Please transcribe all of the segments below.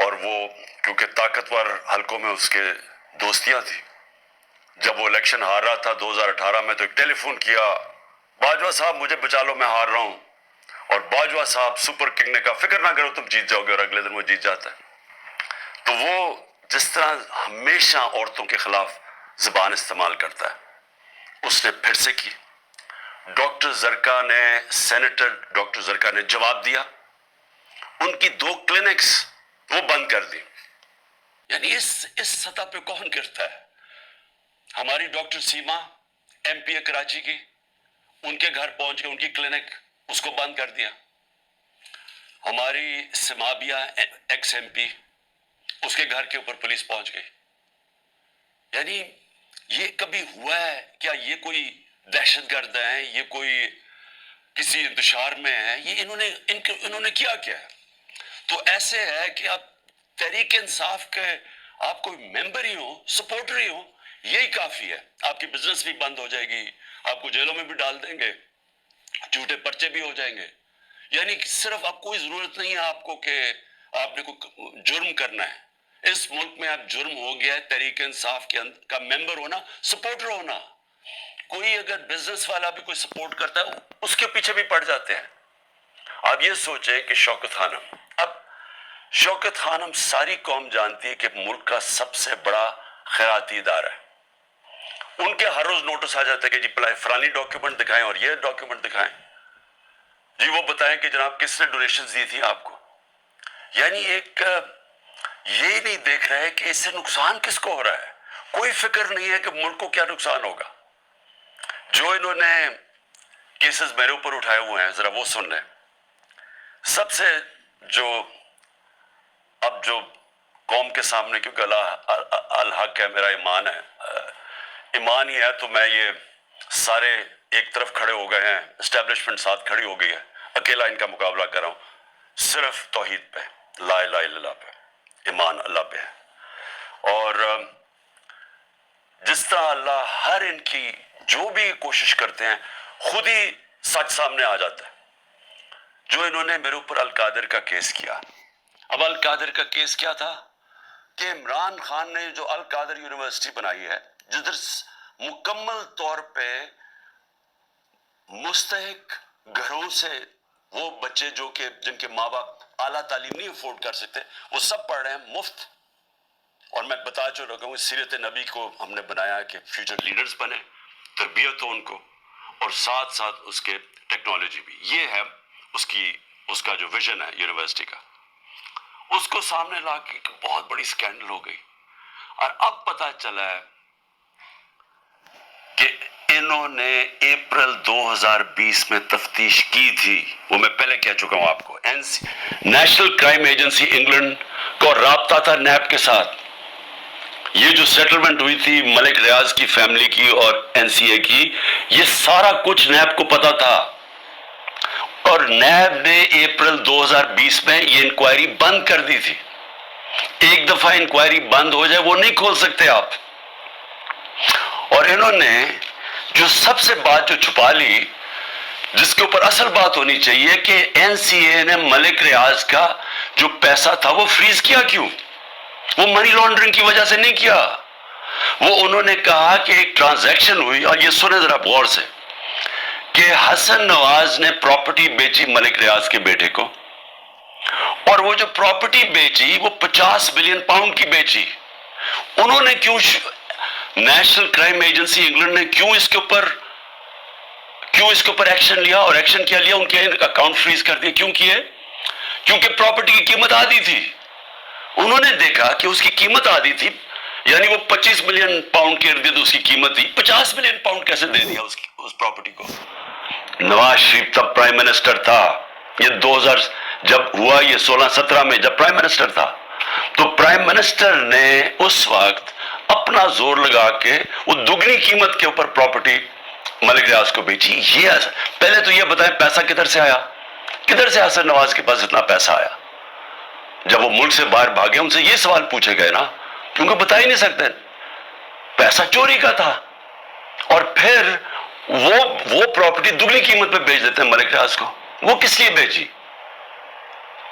اور وہ کیونکہ طاقتور حلقوں میں اس کے دوستیاں تھیں، جب وہ الیکشن ہار رہا تھا 2018 میں تو ایک ٹیلی فون کیا، باجوہ صاحب مجھے بچا لو میں ہار رہا ہوں، اور باجوہ صاحب سپر کنگ نے کہا فکر نہ کرو تم جیت جاؤ گے، اور اگلے دن وہ جیت جاتا ہے۔ تو وہ جس طرح ہمیشہ عورتوں کے خلاف زبان استعمال کرتا ہے، اس نے پھر سے کی۔ ڈاکٹر زرکا نے، سینیٹر ڈاکٹر زرکا نے جواب دیا، ان کی 2 کلینکس وہ بند کر دی۔ یعنی اس سطح پہ کون کرتا ہے؟ ہماری ڈاکٹر سیما ایم پی کراچی کی، ان کے گھر پہنچ کے ان کی کلینک اس کو بند کر دیا۔ ہماری سمابیہ ایکس ایم پی، اس کے گھر کے اوپر پولیس پہنچ گئی۔ یعنی یہ کبھی ہوا ہے کیا؟ یہ کوئی دہشت گرد ہیں، یہ کوئی کسی انتشار میں ہے، یہ انہوں نے کیا ہے؟ تو ایسے ہے کہ آپ تحریک انصاف کے آپ کوئی ممبر ہی ہو، سپورٹر ہی ہو، یہی کافی ہے۔ آپ کی بزنس بھی بند ہو جائے گی، آپ کو جیلوں میں بھی ڈال دیں گے، جھوٹے پرچے بھی ہو جائیں گے۔ یعنی صرف آپ کوئی ضرورت نہیں ہے آپ کو کہ آپ نے کوئی جرم کرنا ہے۔ اس ملک میں اب جرم ہو گیا ہے تحریک انصاف کا ممبر ہونا، سپورٹر ہونا۔ کوئی اگر بزنس والا بھی کوئی سپورٹ کرتا ہے اس کے پیچھے بھی پڑ جاتے ہیں۔ آپ یہ سوچیں کہ شوکت خانم، اب شوکت خانم ساری قوم جانتی ہے کہ ملک کا سب سے بڑا خیراتی ادارہ ہے، ان کے ہر روز نوٹس آ جاتا ہے کہ جی فلانی ڈاکیومنٹ دکھائیں اور یہ ڈاکیومنٹ دکھائیں، جی وہ بتائیں کہ جناب کس نے ڈونیشنز دی تھی آپ کو۔ یعنی ایک یہ نہیں دیکھ رہے کہ اس سے نقصان کس کو ہو رہا ہے، کوئی فکر نہیں ہے کہ ملک کو کیا نقصان ہوگا۔ جو انہوں نے کیسز میرے اوپر اٹھائے ہوئے ہیں ذرا وہ سن لیں۔ سب سے جو اب جو قوم کے سامنے، کیونکہ الحق ہے میرا ایمان ہے، ایمان ہی ہے، تو میں یہ سارے ایک طرف کھڑے ہو گئے ہیں، اسٹیبلشمنٹ ساتھ کھڑی ہو گئی ہے، اکیلا ان کا مقابلہ کر رہا ہوں، صرف توحید پہ، لا الہ الا اللہ پہ، ایمان اللہ پہ ہے۔ اور جس طرح اللہ ہر ان کی جو بھی کوشش کرتے ہیں خود ہی سچ سامنے آ جاتا ہے۔ جو انہوں نے میرے اوپر القادر کا کیس کیا، اب القادر کا کیس کیا تھا کہ عمران خان نے جو القادر یونیورسٹی بنائی ہے، جدھر مکمل طور پہ مستحق گھروں سے وہ بچے جو کہ جن کے ماں باپ اعلیٰ تعلیم نہیں افورڈ کر سکتے، وہ سب پڑھ رہے ہیں مفت۔ اور میں بتا چکا ہوں سیرت نبی کو ہم نے بنایا ہے کہ فیوچر لیڈرز بنے، تربیت ہو ان کو، اور ساتھ ساتھ اس کے ٹیکنالوجی بھی۔ یہ ہے اس کا جو ویژن ہے یونیورسٹی کا۔ اس کو سامنے لا کے بہت بڑی سکینڈل ہو گئی، اور اب پتہ چلا ہے کہ انہوں نے اپریل 2020 میں تفتیش کی تھی، وہ میں پہلے کہہ چکا ہوں آپ کو۔ نیشنل کرائم ایجنسی انگلینڈ کو رابطہ تھا نیب کے ساتھ۔ یہ جو سیٹلمنٹ ہوئی تھی ملک ریاض کی فیملی کی اور این سی اے کی، یہ سارا کچھ نیب کو پتا تھا، اور نیب نے اپریل 2020 میں یہ انکوائری بند کر دی تھی۔ ایک دفعہ انکوائری بند ہو جائے وہ نہیں کھول سکتے آپ۔ اور انہوں نے جو سب سے بات جو چھپا لی، جس کے اوپر اصل بات ہونی چاہیے کہ این سی اے نے ملک ریاض کا جو پیسہ تھا وہ فریز کیا کیوں؟ وہ منی لانڈرنگ کی وجہ سے نہیں کیا۔ وہ انہوں نے کہا کہ ایک ٹرانزیکشن ہوئی، اور یہ سنیں ذرا غور سے، کہ حسن نواز نے پراپرٹی بیچی ملک ریاض کے بیٹے کو، اور وہ جو پراپرٹی بیچی وہ 50 بلین پاؤنڈ کی بیچی۔ انہوں نے کیوں، نیشنل کرائم ایجنسی انگلینڈ نے کیوں اس کے اوپر ایکشن لیا، اور ایکشن کیا لیا؟ ان کے اکاؤنٹ فریز کر دیے۔ کیوں کیے؟ کیونکہ پراپرٹی کی قیمت آدھی تھی۔ انہوں نے دیکھا کہ اس کی قیمت آدھی تھی، یعنی وہ 25 ملین پاؤنڈ کے ارد گرد اس کی قیمت تھی، 50 ملین پاؤنڈ کیسے دے دیا اس پراپرٹی کو؟ نواز شریف تب پرائم منسٹر تھا، یہ 2000 جب ہوا، یہ 16-17 میں جب پرائم منسٹر تھا، تو پرائم منسٹر نے اس وقت اپنا زور لگا کے وہ دگنی قیمت کے اوپر پراپرٹی ملک ریاض کو بیچی۔ یہ پہلے تو یہ بتائیں پیسہ کدھر سے آیا؟ کدھر سے حسن نواز کے پاس اتنا پیسہ آیا؟ جب وہ ملک سے باہر بھاگے ان سے یہ سوال پوچھے گئے نا، کیونکہ بتا ہی نہیں سکتے، پیسہ چوری کا تھا۔ اور پھر وہ پراپرٹی دگنی قیمت پہ بیچ دیتے ہیں ملک ریاض کو۔ وہ کس لیے بیچی؟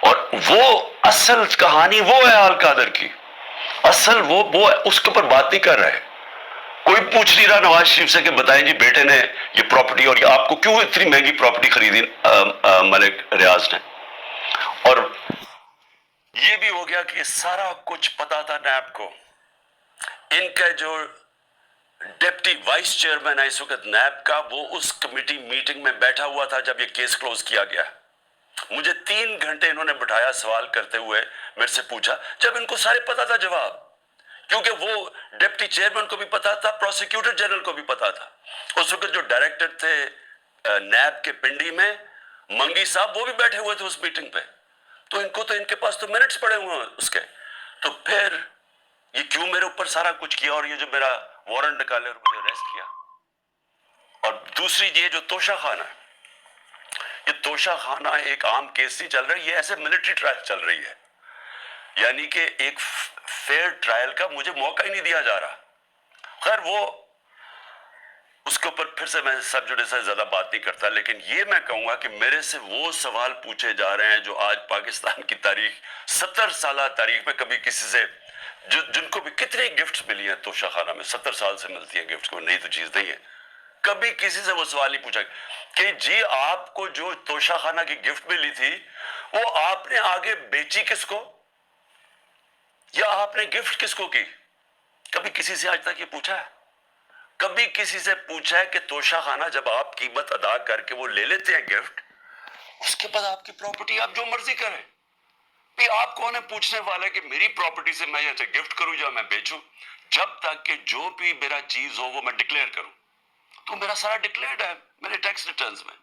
اور وہ اصل کہانی وہ ہے القادر کی، اصل وہ اس کے اوپر بات نہیں کر رہے. کوئی پوچھ نہیں رہا نواز شریف سے کہ بتائیں جی بیٹے نے یہ پراپرٹی اور یہ آپ کو کیوں اتنی مہنگی پراپرٹی خریدی ملک ریاض نے. اور یہ بھی ہو گیا کہ سارا کچھ پتا تھا نیب کو. ان کا جو ڈپٹی وائس چیئرمین ہے اس وقت نیب کا، وہ اس کمیٹی میٹنگ میں بیٹھا ہوا تھا جب یہ کیس کلوز کیا گیا. مجھے 3 گھنٹے انہوں نے بٹھایا سوال کرتے ہوئے، میرے سے پوچھا جب ان کو سارے پتا تھا جواب، کیونکہ وہ ڈپٹی چیئرمین کو بھی پتا تھا، پروسیکیوٹر جنرل کو بھی پتا تھا. اس وقت جو ڈائریکٹر تھے نیب کے پنڈی میں، منگی صاحب، وہ بھی بیٹھے ہوئے تھے اس میٹنگ پہ. تو ان کے پاس تو منٹس پڑے ہوئے ہیں اس کے. تو پھر یہ کیوں میرے اوپر سارا کچھ کیا، اور یہ جو میرا وارنٹ نکالے اور مجھے اریسٹ کیا. اور دوسری یہ جو توشہ خانہ ہے، یہ توشہ خانہ ایک عام کیس نہیں چل رہا ہے، یہ ایسے ملٹری ٹرائل چل رہی ہے. یعنی کہ ایک فیئر ٹرائل کا مجھے موقع ہی نہیں دیا جا رہا. خیر وہ اس کے اوپر پھر سے میں سب جوڈیس سے زیادہ بات نہیں کرتا، لیکن یہ میں کہوں گا کہ میرے سے وہ سوال پوچھے جا رہے ہیں جو آج پاکستان کی تاریخ، 70 سالہ تاریخ میں کبھی کسی سے، جن کو بھی کتنے گفٹس ملی ہیں توشہ خانہ میں، 70 سال سے ملتی ہیں گفٹس، کوئی نئی تو چیز نہیں ہے. کبھی کسی سے وہ سوال نہیں پوچھا کہ جی آپ کو جو توشہ خانہ کی گفٹ ملی تھی وہ آپ نے آگے بیچی کس کو، یا آپ نے گفٹ کس کو کی. کبھی کسی سے آج تک یہ پوچھا ہے؟ کبھی کسی سے پوچھا ہے کہ توشہ خانہ جب آپ قیمت ادا کر کے وہ لے لیتے ہیں گفٹ، اس کے بعد آپ کی پراپرٹی آپ جو مرضی کریں، بھی آپ کون ہے پوچھنے والا کہ میری پراپرٹی سے میں یہ گفٹ کروں یا میں بیچوں؟ جب تک کہ جو بھی میرا چیز ہو وہ میں ڈکلیئر کروں. تو میرا سارا ڈکلیئرڈ ہے میرے ٹیکس ریٹرنز میں.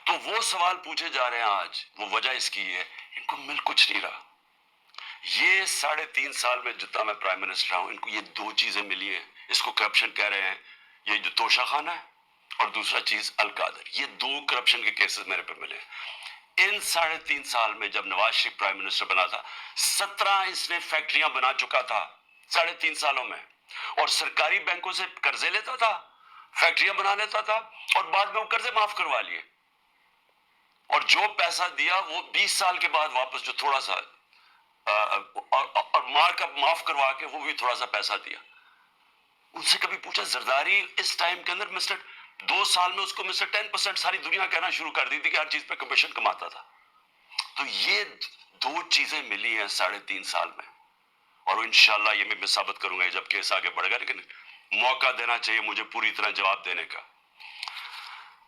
تو وہ سوال پوچھے جا رہے ہیں آج، وہ وجہ اس کی ہے ان کو مل کچھ نہیں رہا. یہ 3.5 سال میں جتنا میں پرائم منسٹر ہوں، ان کو یہ 2 چیزیں ملی ہیں. اس کو کرپشن کہہ رہے ہیں، یہ جو توشہ خانہ ہے، اور دوسرا چیز القادر. یہ 2 کرپشن کے کیسز میرے پہ ملے. ان 3.5 سال میں جب نواز شریف پرائم منسٹر بنا تھا، 17 اس نے فیکٹریاں بنا چکا تھا 3.5 سالوں میں، اور سرکاری بینکوں سے قرضے لیتا تھا، فیکٹریاں بنا لیتا تھا، اور بعد میں وہ قرضے معاف کروا لیے. اور جو پیسہ دیا وہ 20 سال کے بعد واپس، جو تھوڑا سا اور مار کا معاف کروا کے وہ بھی تھوڑا سا پیسہ دیا. ان سے کبھی پوچھا زرداری اس ٹائم کے اندر مسٹر 2 سال میں اس کو مسٹر 10% ساری دنیا کہنا شروع کر دی تھی کہ ہر چیز پہ کمیشن کماتا تھا. تو یہ 2 چیزیں ملی ہیں 3.5 سال میں، اور انشاءاللہ یہ میں ثابت کروں گا جب کیس آگے بڑھے گا. لیکن موقع دینا چاہیے مجھے پوری طرح جواب دینے کا.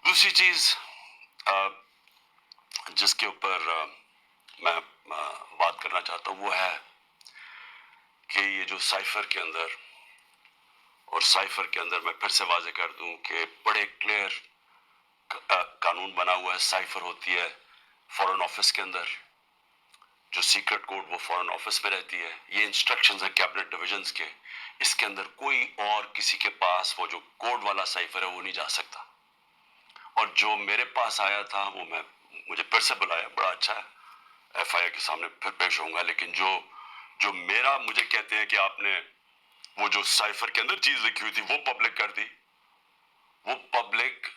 دوسری چیز جس کے اوپر میں بات کرنا چاہتا ہوں وہ ہے کہ یہ جو سائفر کے اندر، اور سائفر کے اندر میں پھر سے واضح کر دوں کہ بڑے کلیئر قانون بنا ہوا ہے. سائفر ہوتی ہے فورن آفس کے اندر، جو سیکرٹ کوڈ وہ فورن آفس میں رہتی ہے. یہ انسٹرکشنز ہیں کیبنٹ ڈویژنز کے. اس کے اندر کوئی اور کسی کے پاس وہ جو کوڈ والا سائفر ہے وہ نہیں جا سکتا. اور جو میرے پاس آیا تھا وہ مجھے پھر سے بلایا، بڑا اچھا ہے، ایف آئی اے کے سامنے پھر پیش ہوں گا. لیکن جو میرا مجھے کہتے ہیں کہ آپ نے وہ جو سائفر کے اندر چیز لکھی ہوئی تھی وہ پبلک کر دی. وہ پبلک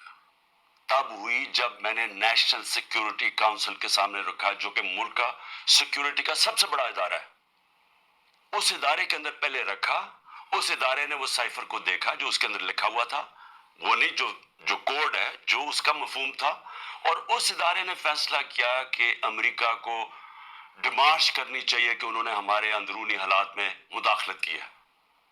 تب ہوئی جب میں نے نیشنل سیکیورٹی کاؤنسل کے سامنے رکھا، جو کہ ملک کا سیکیورٹی کا سب سے بڑا ادارہ ہے. اس ادارے کے اندر پہلے رکھا، اس ادارے نے وہ سائفر کو دیکھا جو اس کے اندر لکھا ہوا تھا، وہ نہیں جو کوڈ ہے، جو اس کا مفہوم تھا. اور اس ادارے نے فیصلہ کیا کہ امریکہ کو ڈیمارش کرنی چاہیے کہ انہوں نے ہمارے اندرونی حالات میں مداخلت کی ہے.